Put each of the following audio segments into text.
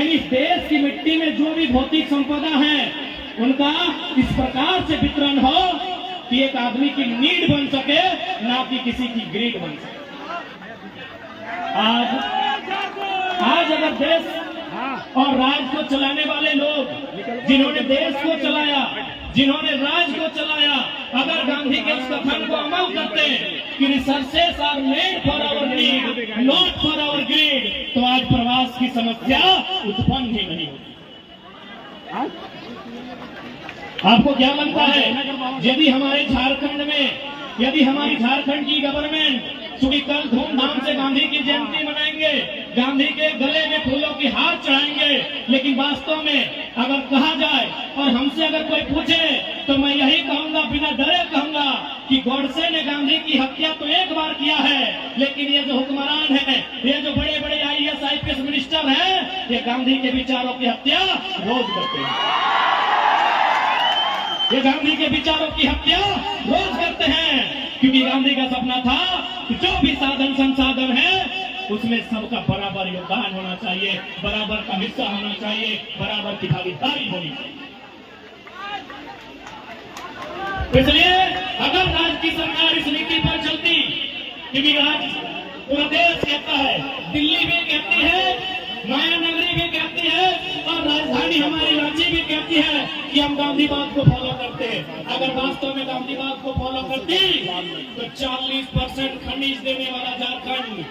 लेकिन इस देश की मिट्टी में जो भी भौतिक संपदा है उनका इस प्रकार से वितरण हो कि एक आदमी की नीड बन सके, ना कि किसी की ग्रीड बन सके। आज अगर देश और राज को चलाने वाले लोग, जिन्होंने देश को चलाया, जिन्होंने राज को चलाया, अगर गांधी के इस कथन को अमल करते कि resources are made for our need not for our greed, तो आज प्रवास की समस्या उत्पन्न ही नहीं होती। आपको क्या लगता है यदि हमारे झारखंड में, यदि हमारी झारखंड की गवर्नमेंट चूंकि कल धूमधाम से गांधी की जयंती मनाएंगे, गांधी के गले में फूलों की हार चढ़ाएंगे, लेकिन वास्तव में अगर कहा जाए और हमसे अगर कोई पूछे तो मैं यही कहूंगा, बिना डरे कहूंगा कि गोडसे ने गांधी की हत्या तो एक बार किया है, लेकिन ये जो हुक्मरान है, ये जो बड़े बड़े IAS IPS मिनिस्टर हैं, ये गांधी के विचारों की हत्या रोज करते हैं। ये गांधी के विचारों की हत्या रोज करते हैं, क्योंकि गांधी का सपना था कि जो भी साधन संसाधन है उसमें सबका बराबर योगदान होना चाहिए, बराबर का हिस्सा होना चाहिए, बराबर की भागीदारी होनी चाहिए। इसलिए अगर राज्य की सरकार इस नीति पर चलती, क्योंकि आज पूरा देश कहता है, दिल्ली भी कहती है, माया नगरी भी कहती है और राजधानी हमारी रांची भी कहती है कि हम गांधीवाद को फॉलो करते हैं। अगर वास्तव में गांधीवाद को फॉलो करती तो 40% खनिज देने वाला झारखंड,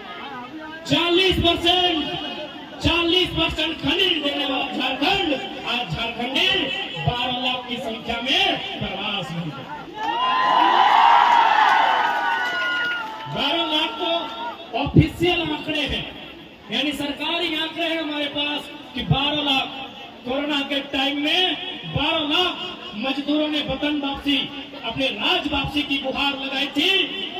40% खनिज देने वाला झारखंड आज झारखंडी 12 लाख की संख्या में प्रवास नहीं करते। 12 लाख तो ऑफिशियल आंकड़े हैं, यानी सरकारी आंकड़े हैं हमारे पास कि 12 लाख कोरोना के टाइम में 12 लाख मजदूरों ने वतन वापसी, अपने राज वापसी की गुहार लगाई थी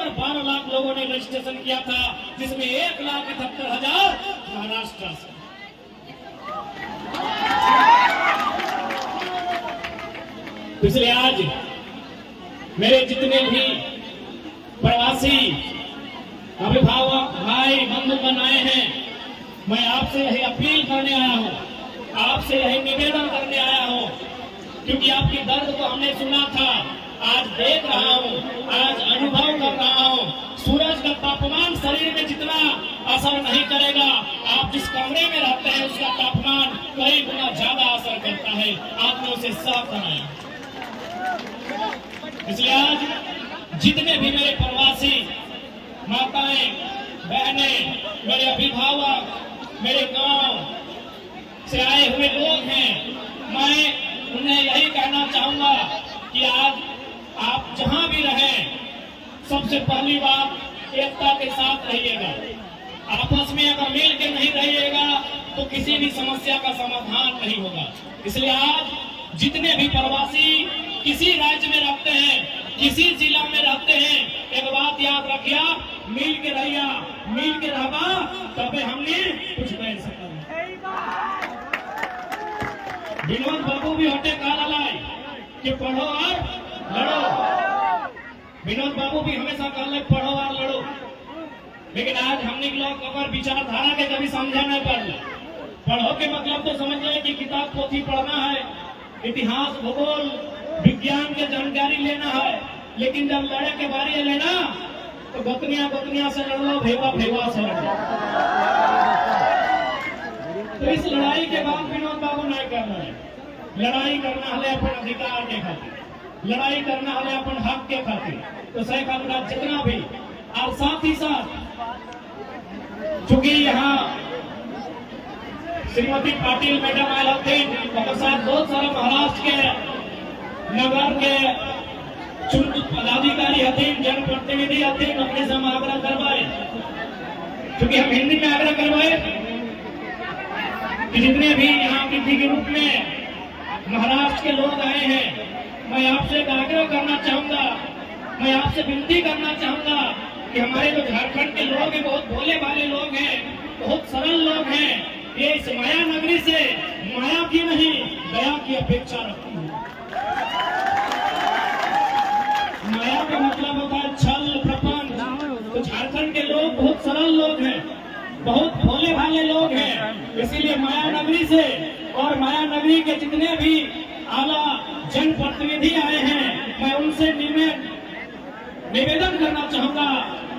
और 12 लाख लोगों ने रजिस्ट्रेशन किया था, जिसमें 1,78,000 महाराष्ट्र से। इसलिए आज मेरे जितने भी प्रवासी अभिभावक भाई बंधुगण आए हैं, मैं आपसे यही अपील करने आया हूँ, आपसे यही निवेदन करने आया हूँ, क्योंकि आपकी दर्द को हमने सुना था, आज देख रहा हूँ, आज अनुभव कर रहा हूँ। सूरज का तापमान शरीर में जितना असर नहीं करेगा, आप जिस कमरे में रहते हैं उसका तापमान कई गुना ज्यादा असर करता है, आपने उसे साफ बनाया। इसलिए आज जितने भी मेरे प्रवासी माताएं बहनें, मेरे अभिभावक, मेरे गांव से आए हुए लोग हैं, मैं उन्हें यही कहना चाहूंगा कि आज आप जहां भी रहें, सबसे पहली बात एकता के साथ रहिएगा। आपस में अगर मिल के नहीं रहिएगा तो किसी भी समस्या का समाधान नहीं होगा। इसलिए आज जितने भी प्रवासी किसी राज्य में रहते हैं, किसी जिला में रहते हैं, एक बात याद रखिया, मिल के रहिया, मिल के रहबा तबे हमने कुछ कर सकता। विनोद बाबू भी हटे काला लाई कि पढ़ो और लड़ो। विनोद बाबू भी हमेशा कहले पढ़ो और लड़ो, लेकिन आज हमने लोग अगर विचारधारा के कभी समझा नहीं पड़े। पढ़ो के मतलब तो समझ ले कि किताब पोथी पढ़ना है, इतिहास भूगोल विज्ञान के जानकारी लेना है, लेकिन जब लड़े के बारे लेना तो गतनिया से लड़ लो, भेवा से लड़ लो। तो इस लड़ाई के बाद विनोद बाबू नहीं करना है। लड़ाई करना है अपन अधिकार के खातिर, लड़ाई करना है अपन हक के खातिर। तो शेख अपना जितना भी, और साथ ही साथ चूंकि यहाँ श्रीमती पाटिल मैडम आए होते, साथ बहुत सारा महाराष्ट्र के नगर के चुनित पदाधिकारी हथीन, जनप्रतिनिधि हथीन, अपने से हम आग्रह करवाए, क्योंकि हम हिंदी में आग्रह करवाए कि जितने भी यहाँ अतिथि के रूप में महाराष्ट्र के लोग आए हैं, मैं आपसे आग्रह करना चाहूंगा, मैं आपसे विनती करना चाहूंगा कि हमारे जो झारखंड के लोग हैं बहुत भोले भाले लोग हैं, बहुत सरल लोग हैं। ये इस माया नगरी से माया की नहीं दया की अपेक्षा रखती है। माया का मतलब होता है छल प्रपंच। तो झारखंड के लोग बहुत सरल लोग हैं, बहुत भोले भाले लोग हैं, इसीलिए माया नगरी से और माया नगरी के जितने भी आला जनप्रतिनिधि आए हैं, मैं उनसे निवेदन करना चाहूंगा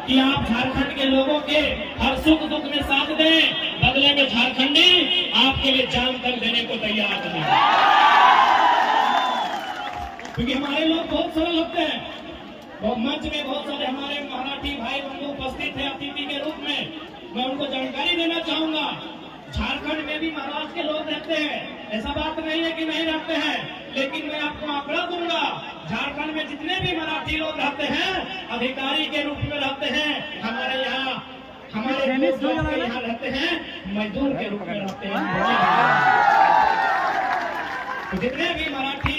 कि आप झारखंड के लोगों के हर सुख दुख में साथ दें, बदले में झारखंडी आपके लिए जान तक देने को तैयार हैं। क्योंकि हमारे लोग बहुत सरल होते हैं। मंच में बहुत सारे हमारे मराठी भाई बंधु उपस्थित हैं अतिथि के रूप में। मैं उनको जानकारी देना चाहूंगा, झारखंड में भी महाराष्ट्र के लोग रहते हैं, ऐसा बात नहीं है कि नहीं रहते हैं, लेकिन मैं आपको आंकड़ा दूंगा, झारखंड में जितने भी मराठी लोग रहते हैं अधिकारी के रूप में रहते हैं, हमारे यहाँ रहते हैं मजदूर के रूप में रहते हैं। तो जितने भी मराठी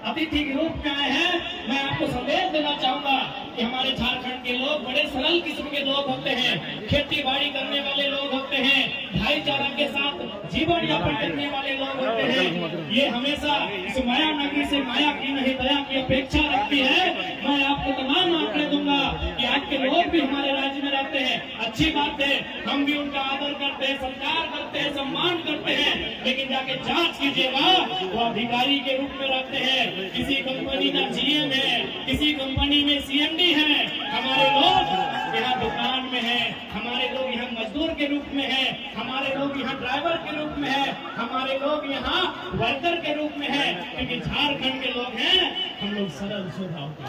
अतिथि के रूप में आए हैं, मैं आपको संदेश देना चाहूंगा कि हमारे झारखंड के लोग बड़े सरल किस्म के लोग होते हैं, खेती बाड़ी करने वाले लोग होते हैं, भाईचारा के साथ जीवन यापन करने वाले लोग होते हैं। ये हमेशा इस माया नगरी से माया की नहीं दया की अपेक्षा रखती है। मैं आपको तमाम आंकड़े दूंगा कि आज के लोग भी हमारे राज्य में रहते हैं, अच्छी बात है, हम भी उनका आदर करते हैं, सत्कार करते हैं, सम्मान करते हैं, लेकिन जाके जांच कीजिएगा वो अधिकारी के रूप में रहते हैं, किसी कंपनी का जीएम है, किसी कंपनी में सीएमडी है। हमारे लोग यहाँ दुकान में है, हमारे लोग यहाँ मजदूर के रूप में है, हमारे लोग यहाँ ड्राइवर के रूप में है, हमारे लोग यहाँ वर्कर के रूप में है, क्योंकि झारखंड के लोग हैं हम लोग सरल स्वभाव के।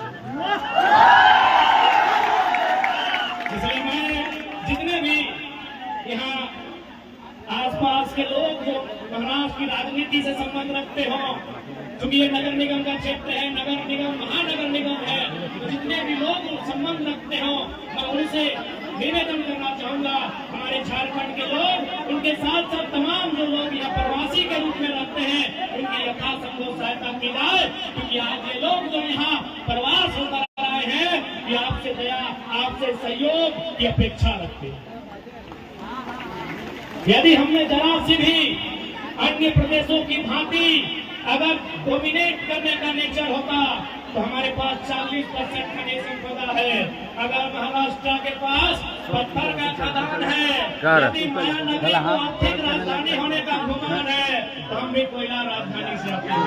इसलिए मैं जितने भी यहाँ आसपास के लोग जो महाराष्ट्र की राजनीति से संबंध रखते हो, क्योंकि ये नगर निगम का क्षेत्र है, नगर निगम महानगर निगम है, तो जितने भी लोग संबंध रखते हो मैं उनसे निवेदन करना चाहूंगा, हमारे झारखंड के लोग, उनके साथ साथ तमाम जो लोग यहाँ प्रवासी के रूप में रहते हैं, उनकी यथासंभव सहायता की जाए, क्योंकि आज ये लोग जो यहाँ प्रवास होकर आए हैं ये आपसे दया, आपसे सहयोग की अपेक्षा रखते हैं। यदि हमने जरा से भी अन्य प्रदेशों की भांति अगर डोमिनेट करने का नेचर होता तो हमारे पास 40% खनिज संपदा है। अगर महाराष्ट्र के पास पत्थर का खदान है, यदि माया नगरी को आर्थिक राजधानी होने का गुमान है तो हम भी कोयला राजधानी से आते हैं।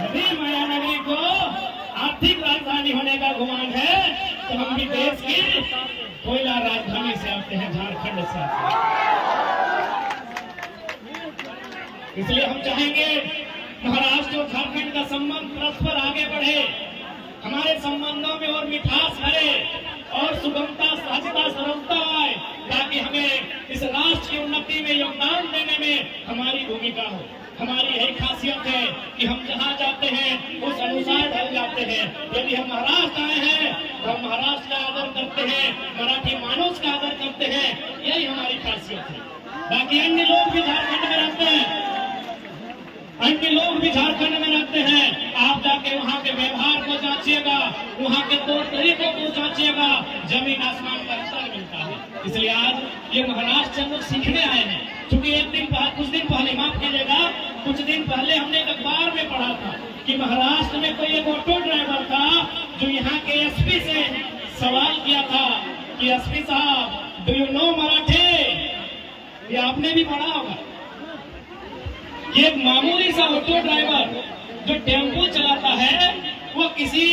यदि माया नगरी को आर्थिक राजधानी होने का गुमान है तो हम भी देश की कोयला राजधानी से आते हैं, झारखंड से आते हैं। इसलिए हम चाहेंगे महाराष्ट्र और झारखंड का संबंध परस्पर आगे बढ़े, हमारे संबंधों में और मिठास भरे और सुगमता, सहजता, सरलता आए, ताकि हमें इस राष्ट्र की उन्नति में योगदान देने में हमारी भूमिका हो। हमारी यही खासियत है कि हम जहाँ जाते हैं उस अनुसार ढल जाते हैं। यदि हम महाराष्ट्र आए हैं तो हम महाराष्ट्र का आदर करते हैं, मराठी मानुष का आदर करते हैं, यही हमारी खासियत है। बाकी अन्य लोग भी झारखंड में रहते हैं, अन्य लोग भी झारखंड में रहते हैं, आप जाके वहाँ के व्यवहार को जांचिएगा, वहाँ के तौर तरीकों को जांचिएगा, जमीन आसमान का अंतर मिलता है। इसलिए आज ये महाराष्ट्र हम लोग सीखने आए हैं। क्योंकि कुछ दिन पहले, माफ कीजिएगा, कुछ दिन पहले हमने एक अखबार में पढ़ा था कि महाराष्ट्र में कोई एक ऑटो ड्राइवर था जो यहाँ के एसपी से सवाल किया था कि एसपी साहब डू यू नो मराठी। ये आपने भी पढ़ा होगा। ये मामूली सा ऑटो ड्राइवर जो टेम्पो चलाता है वो किसी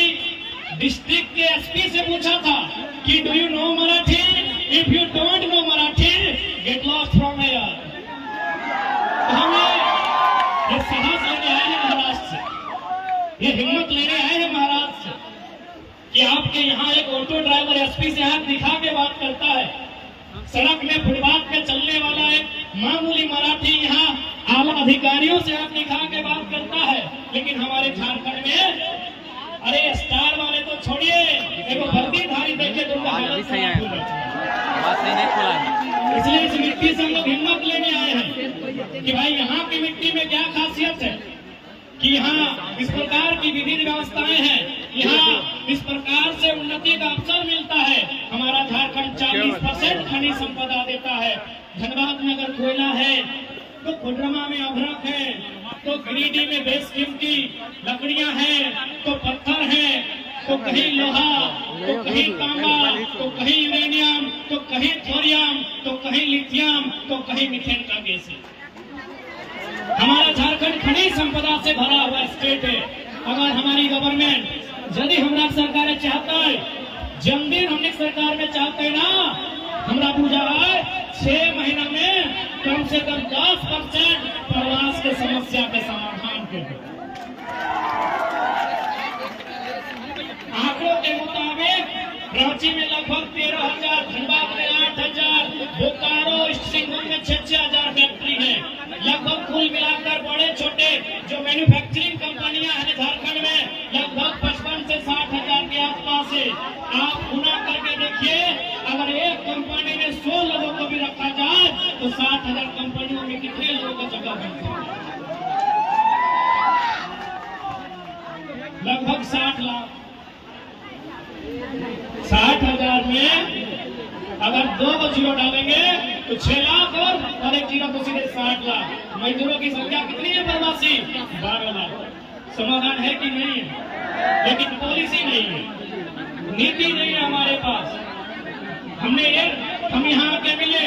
डिस्ट्रिक्ट के एसपी से पूछा था कि do you know Marathi, if you don't know Marathi get lost from here. हमें ये साहस लेने आए हैं महाराष्ट्र से, ये हिम्मत लेने आए हैं महाराष्ट्र से कि आपके यहाँ एक ऑटो ड्राइवर एसपी से हाथ दिखा के बात करता है, सड़क में फुटपाथ पे चलने वाला एक मामूली मराठी यहाँ आला अधिकारियों से हाथ दिखा के बात करता है। लेकिन हमारे झारखंड में अरे स्टार वाले तो छोड़िए, एक वर्दीधारी देखे तो इसलिए इस मिट्टी से हम लोग हिम्मत लेने आए हैं कि भाई यहाँ की मिट्टी में क्या खासियत है कि यहाँ इस प्रकार की विधि व्यवस्थाएं हैं, यहाँ इस प्रकार से उन्नति का अवसर मिलता है। हमारा झारखंड 40% खनिज संपदा देता है। धनबाद में अगर कोयला है तो कोडरमा में अभ्रक है, तो गिरिडीह में बेशकीमती लकड़ियां हैं, तो पत्थर है, तो कहीं लोहा, तो कहीं तांबा, तो कहीं यूरेनियम, तो कहीं थोरियम, तो कहीं लिथियम तो कहीं मीथेन का गैस है। हमारा झारखंड खनिज संपदा से भरा हुआ स्टेट है। अगर हमारी गवर्नमेंट यदि हमारा सरकार चाहता है, जन्मदिन हमने सरकार में चाहते है ना, हमारा पूजा है 6 महीना में कम से कम 10% प्रवास के समस्या के समाधान के आंकड़ों के मुताबिक रांची में लगभग 13,000, धनबाद में 8,000, बोकारो सिंहभूम में 6,000 फैक्ट्री है। लगभग कुल मिलाकर बड़े छोटे जो मैन्युफैक्चरिंग कंपनियां हैं झारखंड में लगभग 55 से 60,000 के आसपास है। आप गुना करके देखिए, अगर एक कंपनी में 100 लोगों को भी रखा जाए तो 60,000 कंपनियों में कितने लोगों का जगह बन सकता है? लगभग 60 लाख। 60,000 में अगर 2 जीरो डालेंगे तो 6 लाख और 1 जीरो तो सीधे 60 लाख। मजदूरों की संख्या कितनी है प्रवासी? 12 लाख। समाधान है कि नहीं है? लेकिन पॉलिसी नहीं है, नीति नहीं है हमारे पास। हम यहाँ के मिले,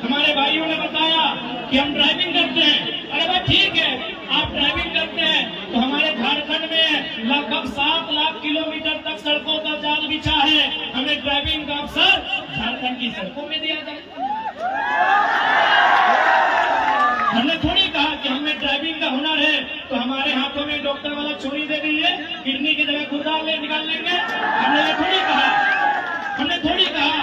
हमारे भाइयों ने बताया कि हम ड्राइविंग करते हैं। अरे भाई ठीक है, आप ड्राइविंग करते हैं तो हमारे झारखंड में लगभग 7 लाख किलोमीटर तक सड़कों का जाल बिछा है। हमें ड्राइविंग का अवसर झारखंड की सड़कों में दिया जाए। हमने थोड़ी कहा कि हमें ड्राइविंग का हुनर है तो हमारे हाथों में डॉक्टर वाला छुरी दे दीजिए, किडनी की जगह गुर्दा ले निकाल लेंगे। हमने ये थोड़ी कहा। हमने थोड़ी कहा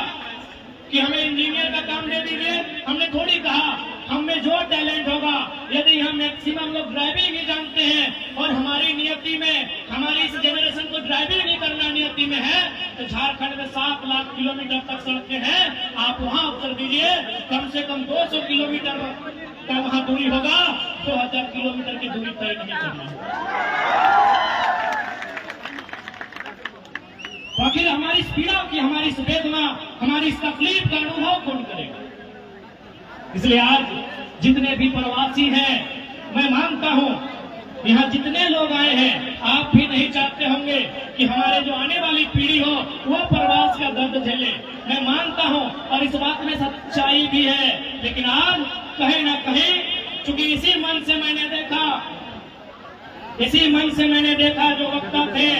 कि हमें इंजीनियर का काम दे दीजिए। हमने थोड़ी कहा हम में जो टैलेंट होगा, यदि हम मैक्सिमम लोग ड्राइविंग ही जानते हैं और हमारी नियति में, हमारी इस जनरेशन को ड्राइविंग नहीं करना नियति में है, तो झारखंड में 7 लाख किलोमीटर तक सड़कें हैं। आप वहां उत्तर दीजिए, कम से कम 200 किलोमीटर का वहां दूरी होगा, 2000 किलोमीटर की दूरी तय नहीं करना है। आखिर हमारी इस पीड़ा की, हमारी इस वेदना, हमारी इस तकलीफ का अनुभव कौन करेगा? इसलिए आज जितने भी प्रवासी हैं, मैं मानता हूं यहाँ जितने लोग आए हैं, आप भी नहीं चाहते होंगे कि हमारे जो आने वाली पीढ़ी हो वो प्रवास का दर्द झेले। मैं मानता हूं और इस बात में सच्चाई भी है। लेकिन आज कहीं ना कहीं, चूंकि इसी मन से मैंने देखा जो वक्ता थे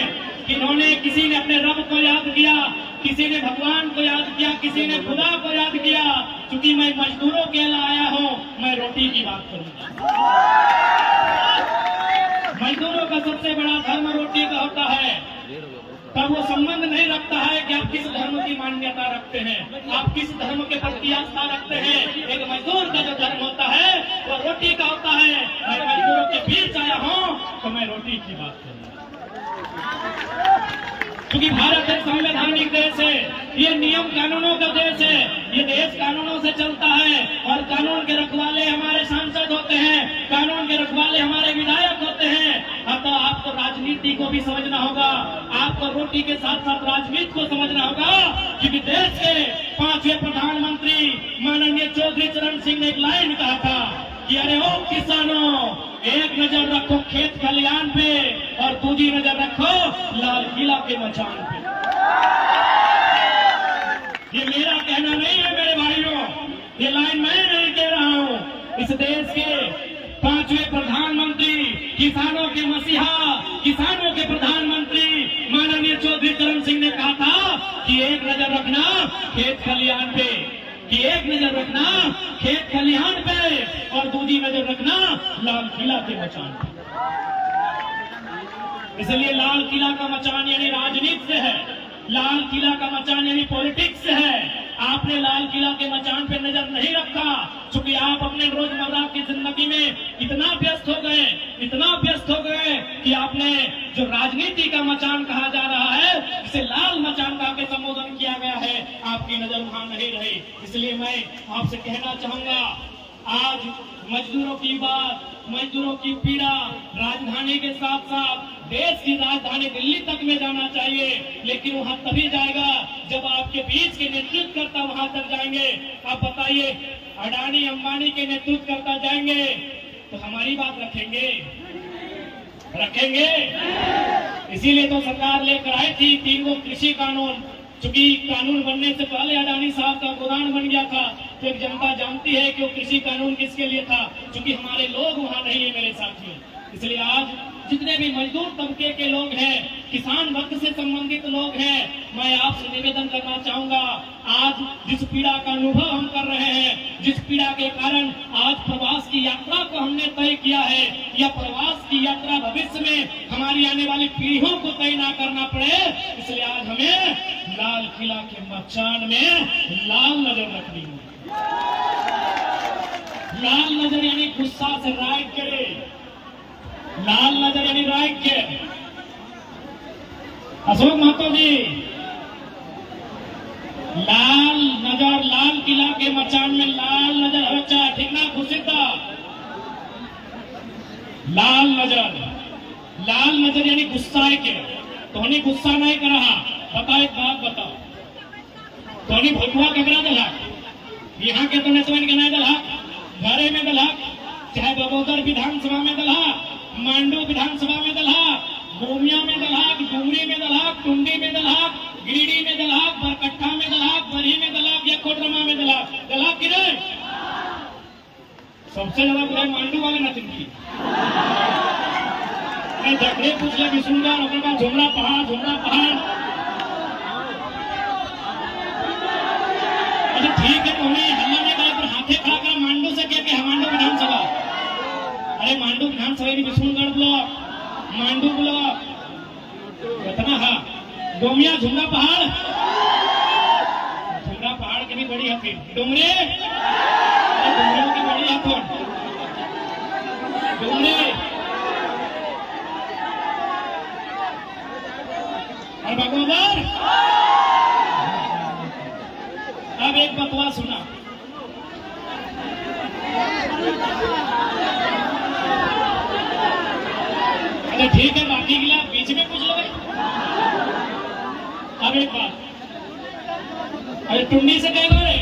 कि इन्होंने, किसी ने अपने रब को याद किया, किसी ने भगवान को याद किया, किसी ने खुदा को याद किया। क्योंकि मैं मजदूरों के लिए आया हूं, मैं रोटी की बात करूंगा। मजदूरों का सबसे बड़ा धर्म रोटी का होता है। तब वो संबंध नहीं रखता है कि आप किस धर्म की मान्यता रखते हैं, आप किस धर्म के प्रति आस्था रखते हैं। एक मजदूर का जो धर्म होता है वो रोटी का होता है। मैं मजदूरों के बीच आया हूं तो मैं रोटी की बात करूंगा। क्योंकि भारत एक संवैधानिक देश है, ये नियम कानूनों का देश है, ये देश कानूनों से चलता है और कानून के रखवाले हमारे सांसद होते हैं, कानून के रखवाले हमारे विधायक होते हैं। तो आपको राजनीति को भी समझना होगा, आपको रोटी के साथ साथ राजनीति को समझना होगा। क्योंकि देश के 5वें प्रधानमंत्री माननीय चौधरी चरण सिंह ने एक लाइन कहा था कि अरे ओ किसानों, एक नजर रखो खेत खलियान पे और दूसरी नजर रखो लाल किला के मचान पे। ये मेरा कहना नहीं है मेरे भाइयों, ये लाइन मैं नहीं कह रहा हूं। इस देश के 5वें प्रधानमंत्री, किसानों के मसीहा, किसानों के प्रधानमंत्री माननीय चौधरी चरण सिंह ने कहा था कि एक नजर रखना खेत खलियान पे, कि एक नजर रखना खेत खलिहान पे और दूसरी नजर रखना लाल किला के मचान पे। इसलिए लाल किला का मचान यानी राजनीति से है, लाल किला का मचान यानी पॉलिटिक्स से है। आपने लाल किला के मचान पे नजर नहीं रखा, क्योंकि आप अपने रोजमर्रा की जिंदगी में इतना व्यस्त हो गए कि आपने जो राजनीति का मचान कहा जा रहा है, इसे लाल मचान का के संबोधन किया गया है, आपकी नजर वहां नहीं रही। इसलिए मैं आपसे कहना चाहूंगा, आज मजदूरों की बात, मजदूरों की पीड़ा राजधानी के साथ साथ देश की राजधानी दिल्ली तक में जाना चाहिए। लेकिन वहां तभी जाएगा जब आपके बीच के नेतृत्वकर्ता वहां तक जाएंगे। आप बताइए, अडानी अंबानी के नेतृत्वकर्ता जाएंगे तो हमारी बात रखेंगे? इसीलिए तो सरकार लेकर आई थी 3 कृषि कानून, चूंकि कानून बनने से पहले अडानी साहब का गोदान बन गया था, तो एक जनता जानती है कि वो कृषि कानून किसके लिए था, क्योंकि हमारे लोग वहां नहीं है मेरे साथियों। इसलिए आज जितने भी मजदूर तबके के लोग हैं, किसान वर्ग से संबंधित लोग हैं, मैं आपसे निवेदन करना चाहूंगा, आज जिस पीड़ा का अनुभव हम कर रहे हैं, जिस पीड़ा के कारण आज प्रवास की यात्रा को हमने तय किया है, यह प्रवास की यात्रा भविष्य में हमारी आने वाली पीढ़ियों को तय ना करना पड़े, इसलिए आज हमें लाल किला के मचान में लाल नजर रखनी है। लाल नजर यानी गुस्सा से राइट करे, लाल नजर यानी राइट के। अशोक महतो जी, लाल नजर, लाल किला के मचान में लाल नजर हमेशा, ठीक ना खुशिदा? लाल नजर यानी गुस्सा के। तोहनी गुस्सा नहीं कर रहा, बताओ एक बात बताओ, तोहनी भगवा ककरा दलहक? यहाँ के तो नेतवन के नहीं दलहक, घरे में दलहक, चाहे बगोदर विधानसभा में दलहक, मांडू विधानसभा में दलहक, गोमिया में दलहक, डुमरी में दलहक, टुंडी में दलहक, गिरिडीह में दलहक, बरकट्ठा में दलहक, बरही में दलहक या कोडरमा में दलहक की नहीं? सबसे ज्यादा बुराई मांडू वाले न तिनकी। जगड़े पूछ ले विष्णुगढ़, ओकर बाद झुमरा पहाड़। अच्छा ठीक है, तो हल्ला नहीं करे, पर हाथे खड़ा कर मांडू से क्या कि मांडू विधानसभा। अरे मांडू विधानसभा विष्णुगढ़ ब्लॉक, मांडू ब्लॉक कितना है, गोमिया झुमरा पहाड़ की भी बड़ी हथी, डुमरे की बड़ी हथों, डुमरे और बगोदर। अब एक बतवा सुना, अरे ठीक है, बाकी गिला बीच में पूछ लो। अब एक बात, अरे टुंडी से कह दो रे,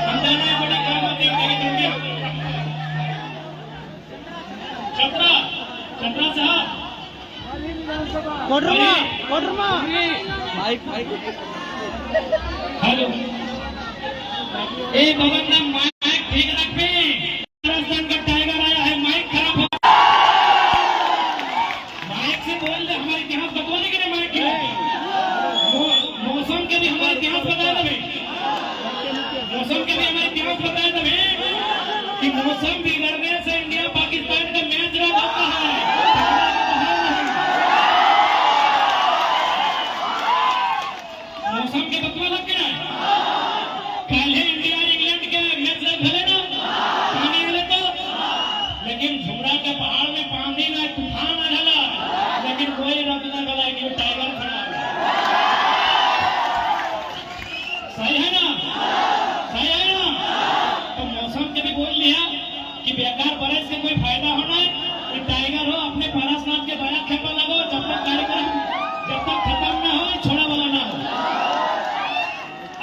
हम जाना है बड़ी काम होती है टुंडी। चतरा साहब, कोडरमा हेलो, एक भवन नाम माइक ठीक रखी, राजस्थान का टाइगर आया है, माइक खराब हो, माइक से बोल दे, हमारे इतिहास बतवाने के लिए माइक की मौसम के भी हमारे इतिहास बताए दे, मौसम के भी हमारे इतिहास बताए दे कि मौसम बिगड़ने से इंडिया पाकिस्तान का मैच रद्द होता है। मौसम के बतवा लग गया, कल इंडिया इंग्लैंड के मैच रद्द भले ना पानी मिले तो, लेकिन झुमरा के पहाड़ में पानी में तूफान आ जाला, लेकिन कोई रद्द ना गला कि टाइगर खड़ा। सही है ना? तो मौसम के भी बोल लिया कि बेकार बरस से कोई फायदा होना है, कि टाइगर हो अपने पारसनाथ के बड़ा खेपा लगो, जब तक कार्यक्रम खत्म ना हो, छोड़ा वाला ना हो।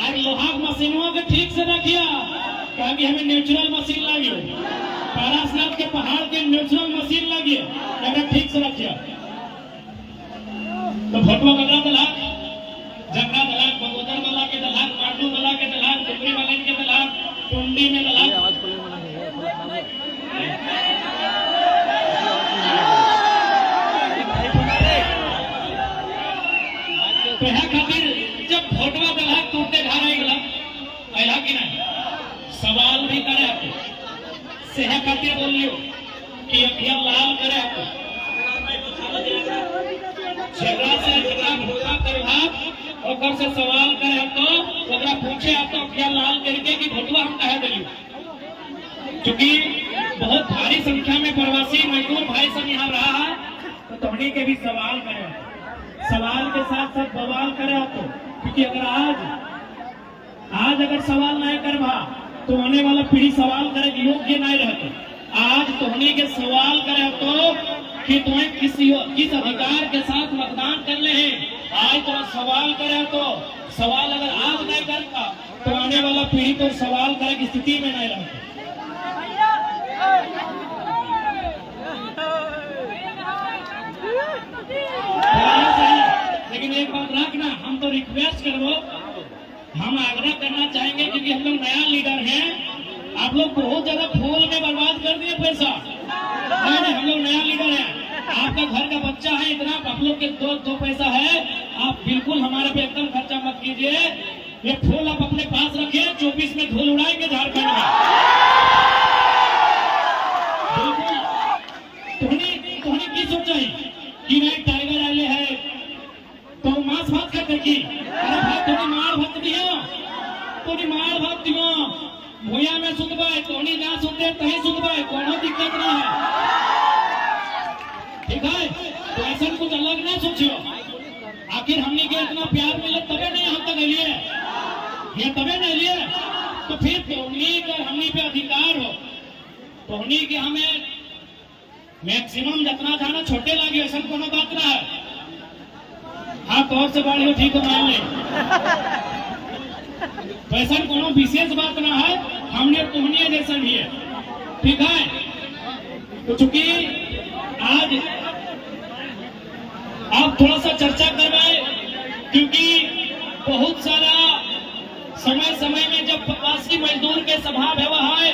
आज लोहाक मशीनों के ठीक से रखिया, क्योंकि हमें नेचुरल मशीन लगी, पारसनाथ के पहाड़ के नेचुरल मशीन लगी, अगर ठीक से रखिया। तो भटवा ककरा दलहक, जगड़ा दलहक, बगोदर वाला के दलहक, मांडू वाला के दलहक, डुमरी वाले के दलहक, टुंडी में दलहक। तो यह खातिर जब भोटवा दलहक टूटते घर आएगा, ऐला कि नहीं सवाल भी करे आपको, सेह खातिर बोल लियो कि अखिया लाल करे आपको, झगड़ा से झगड़ा भोटवा करवा और से सवाल करे तो ओकरा पूछे आप तो अखिया लाल करके कि भोटवा हम कहे दिलियो, क्योंकि बहुत भारी संख्या में प्रवासी मजदूर भाई सब यहाँ रहा है, तो तोहनी के भी सवाल करे, सवाल के साथ साथ बवाल करे आपको, क्योंकि अगर आज अगर सवाल नहीं करवा तो आने वाला पीढ़ी सवाल करे योग्य नहीं रहते। आज तोहनी के सवाल करे तो कि तुम्हें किस अधिकार के साथ मतदान करने हैं, आज तो सवाल करे तो सवाल अगर आज नहीं करता तो आने वाला पीढ़ी तो सवाल करे की स्थिति में नहीं रहता। लेकिन एक बात रखना, हम तो रिक्वेस्ट करो, हम आग्रह करना चाहेंगे क्योंकि हम लोग नया लीडर हैं। आप लोग बहुत ज्यादा फूल में बर्बाद कर दिए पैसा। नहीं, हम लोग नया लीडर हैं। आपका घर का बच्चा है, इतना आप लोग के दो पैसा है, आप बिल्कुल हमारे पे एकदम खर्चा मत कीजिए। ये फूल आप अपने पास रखिए, 24 में धूल उड़ाएंगे झारखंड में। बिल्कुल तुहनी की सोचाई कि नहीं टाइगर आए है तो मांस भात करते की, अरे भाई तुनी मार भात दियो, तुनी मार भात दियो, भूया में सुनबे, तोनी ना सुनते तही सुनबे, कोनो दिक्कत ना है, ठीक है। तो ऐसा कुछ अलग ना सोचियो। आखिर हमने के इतना प्यार मिले तबे नहीं हम तक लिए, ये तबे नहीं लिए, तो फिर तोहनी का हमनी पे अधिकार हो, तोहनी के हमें मैक्सिमम जितना जाना छोटे लगे, ऐसा कोनो बात ना है। हाँ तौर से बाड़ी हो, ठीक हो, मान ले, तो ऐसा कोनो विशेष बात ना है, हमने तोहनी जैसा भी है, ठीक है। तो चूंकि आज आप थोड़ा सा चर्चा करवाए, क्योंकि बहुत सारा समय समय में जब प्रवासी मजदूर के सभा व्यवहार है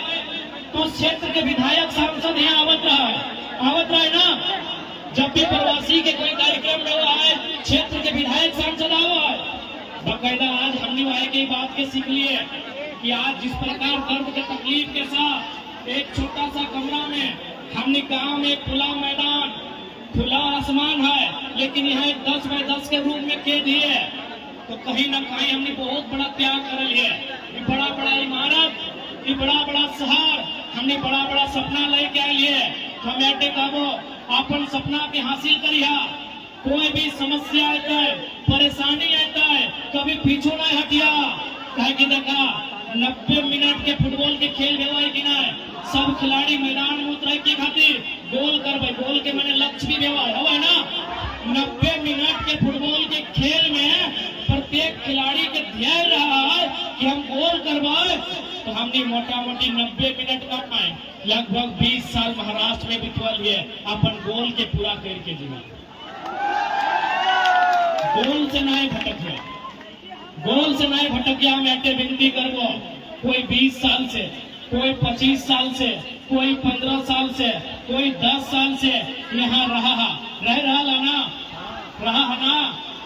तो क्षेत्र के विधायक सांसद यहाँ आवत रहा है ना। जब भी प्रवासी के कोई कार्यक्रम में हुआ है, क्षेत्र के विधायक सांसद आवा है बकायदा। आज हमने वहां की बात के सीख लिए कि आज जिस प्रकार दर्द के तकलीफ के साथ एक छोटा सा कमरा में हमने गांव में खुला मैदान, खुला आसमान है, लेकिन यहाँ 10 बाय 10 के रूम में कैद है, तो कहीं ना कहीं हमने बहुत बड़ा त्याग कर लिया। ये बड़ा बड़ा इमारत, ये बड़ा बड़ा शहर, हमने बड़ा बड़ा सपना लेके आए लिए। हम ऐटे काबो अपन सपना के हासिल करिया। कोई भी समस्या आता है, परेशानी आता है, कभी पीछू नहीं हटिया। कहे कि देखा 90 मिनट के फुटबॉल के खेल भेवाई कि ना, सब खिलाड़ी मैदान में उतरे की खातिर गोल करवे, गोल के मैंने लक्ष्य भी व्यवहार हुआ है ना। 90 मिनट के फुटबॉल के खेल में प्रत्येक खिलाड़ी के ध्यान रहा है कि हम गोल करवाए, तो हमने मोटा मोटी 90 मिनट कर पाए। लगभग 20 साल महाराष्ट्र में बितवल है अपन गोल के पूरा करके जीवन। गोल से नहीं भटक गया, गोल से नहीं भटक गया। हम ऐसे विनती करबो, कोई 20 साल से, कोई 25 साल से, कोई 15 साल से, कोई 10 साल से यहाँ रहा ना,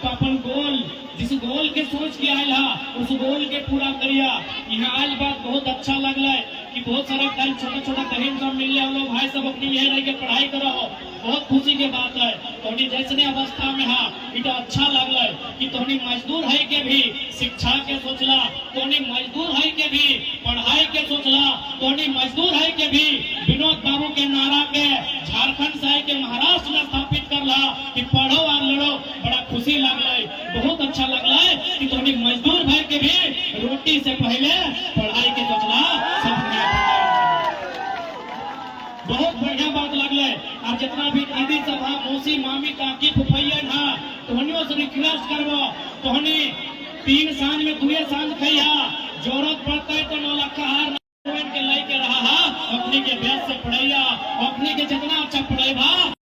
तो अपन गोल, जिस गोल के सोच के आयल उस गोल के पूरा करिया। यहाँ आज बात बहुत अच्छा लगल है कि बहुत सारा कल छोटा छोटा बहन सब मिल रहे लोग, भाई सब अपनी यह रह के पढ़ाई करो, बहुत खुशी की बात है। तोहनी जैसने अवस्था में हा इटा अच्छा लगल है कि तोहनी मजदूर है के भी शिक्षा के सोचला, तोहनी मजदूर है के भी पढ़ाई के सोचला, तोहनी मजदूर है के भी विनोद बाबू के नारा के झारखंड से के महाराष्ट्र में स्थापित करला कि पढ़ो और लड़ो। बड़ा खुशी लगल है, बहुत अच्छा लगल है कि तोहनी मजदूर भाई के भी रोटी से पहले पढ़ाई के सोचला। सब बहुत बढ़िया बात लगल है। और जितना भी दीदी सभा, मौसी, मामी, काकी, फुफैया ना, तोहनियों से रिक्वेस्ट करबो, तोहनी 3 सांझ में 2 सांझ खैया, जरूरत पड़ता है तो 9 लाख हार के लेके रहा, अपनी के बेस से पढ़ैया, अपनी के जितना